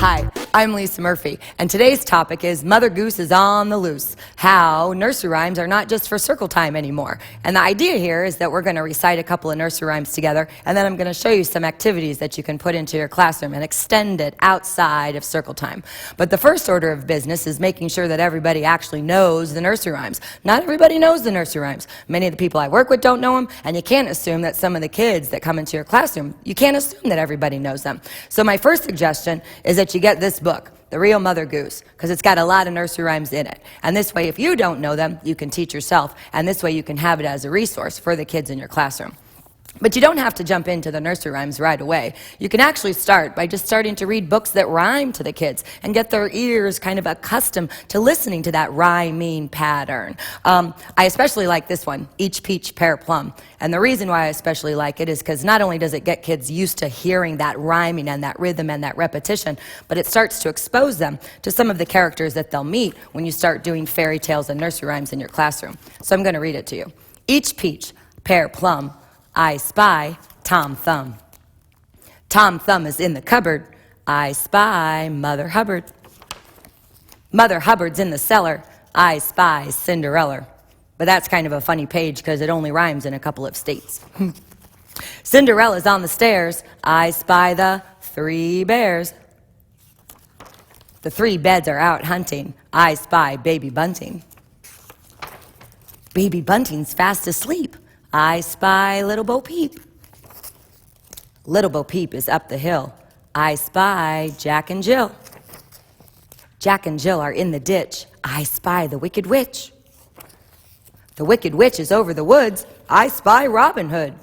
Hi, I'm Lisa Murphy, and today's topic is Mother Goose is on the loose, how nursery rhymes are not just for circle time anymore. And the idea here is that we're going to recite a couple of nursery rhymes together, and then I'm going to show you some activities that you can put into your classroom and extend it outside of circle time. But the first order of business is making sure that everybody actually knows the nursery rhymes. Not everybody knows the nursery rhymes. Many of the people I work with don't know them, and you can't assume that some of the kids that come into your classroom, you can't assume that everybody knows them. So my first suggestion is that you get this book, The Real Mother Goose, because it's got a lot of nursery rhymes in it. And this way, if you don't know them, you can teach yourself, and this way you can have it as a resource for the kids in your classroom. But you don't have to jump into the nursery rhymes right away. You can actually start by just starting to read books that rhyme to the kids and get their ears kind of accustomed to listening to that rhyming pattern. I especially like this one, Each Peach, Pear, Plum. And the reason why I especially like it is because not only does it get kids used to hearing that rhyming and that rhythm and that repetition, but it starts to expose them to some of the characters that they'll meet when you start doing fairy tales and nursery rhymes in your classroom. So I'm going to read it to you. Each peach, pear, plum, I spy Tom Thumb. Tom Thumb is in the cupboard. I spy Mother Hubbard. Mother Hubbard's in the cellar. I spy Cinderella. But that's kind of a funny page because it only rhymes in a couple of states. Cinderella's on the stairs. I spy the 3 bears. The 3 beds are out hunting. I spy Baby Bunting. Baby Bunting's fast asleep. I spy Little Bo Peep. Little Bo Peep is up the hill. I spy Jack and Jill. Jack and Jill are in the ditch. I spy the Wicked Witch. The Wicked Witch is over the woods. I spy Robin Hood.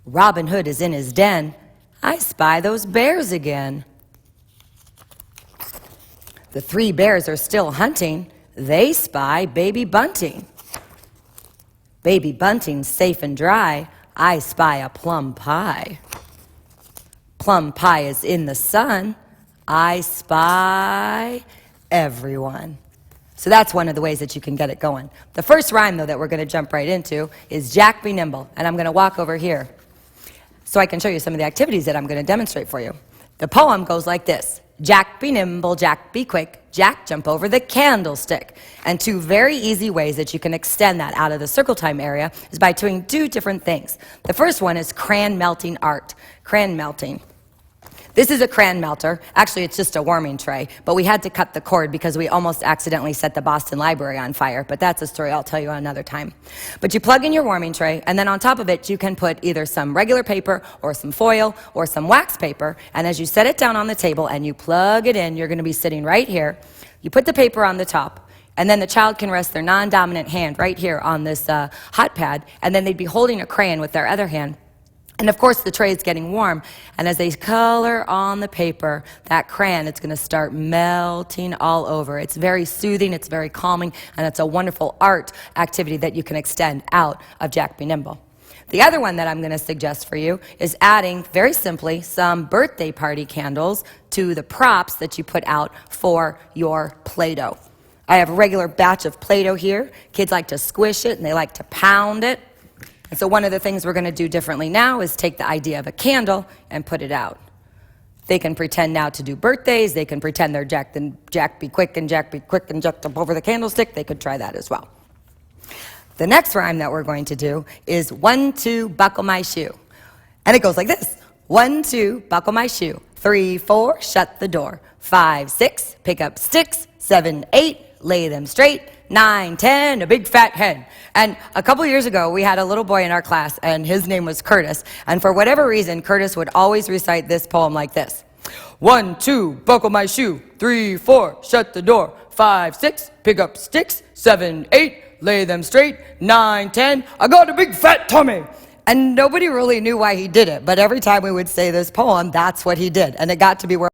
Robin Hood is in his den. I spy those bears again. The 3 bears are still hunting. They spy Baby Bunting. Baby Bunting's safe and dry. I spy a plum pie. Plum pie is in the sun. I spy everyone. So that's one of the ways that you can get it going. The first rhyme, though, that we're going to jump right into is Jack Be Nimble. And I'm going to walk over here so I can show you some of the activities that I'm going to demonstrate for you. The poem goes like this. Jack be nimble, Jack be quick, Jack jump over the candlestick. And 2 very easy ways that you can extend that out of the circle time area is by doing 2 different things. The first one is crayon melting art. Crayon melting. This is a crayon melter. Actually, it's just a warming tray, but we had to cut the cord because we almost accidentally set the Boston Library on fire, but that's a story I'll tell you another time. But you plug in your warming tray, and then on top of it, you can put either some regular paper or some foil or some wax paper, and as you set it down on the table and you plug it in, you're going to be sitting right here. You put the paper on the top, and then the child can rest their non-dominant hand right here on this hot pad, and then they'd be holding a crayon with their other hand. And of course, the tray is getting warm, and as they color on the paper, that crayon, it's going to start melting all over. It's very soothing, it's very calming, and it's a wonderful art activity that you can extend out of Jack Be Nimble. The other one that I'm going to suggest for you is adding, very simply, some birthday party candles to the props that you put out for your Play-Doh. I have a regular batch of Play-Doh here. Kids like to squish it, and they like to pound it. And so one of the things we're going to do differently now is take the idea of a candle and put it out. They can pretend now to do birthdays. They can pretend they're Jack be quick and Jack be quick and jump over the candlestick. They could try that as well. The next rhyme that we're going to do is 1, 2, buckle my shoe. And it goes like this. 1, 2, buckle my shoe. 3, 4, shut the door. 5, 6, pick up sticks. 7, 8, lay them straight. 9, 10, a big fat hen. And a couple years ago, we had a little boy in our class, and his name was Curtis. And for whatever reason, Curtis would always recite this poem like this. 1, 2, buckle my shoe. 3, 4, shut the door. 5, 6, pick up sticks. 7, 8, lay them straight. 9, 10, I got a big fat tummy. And nobody really knew why he did it, but every time we would say this poem, that's what he did. And it got to be where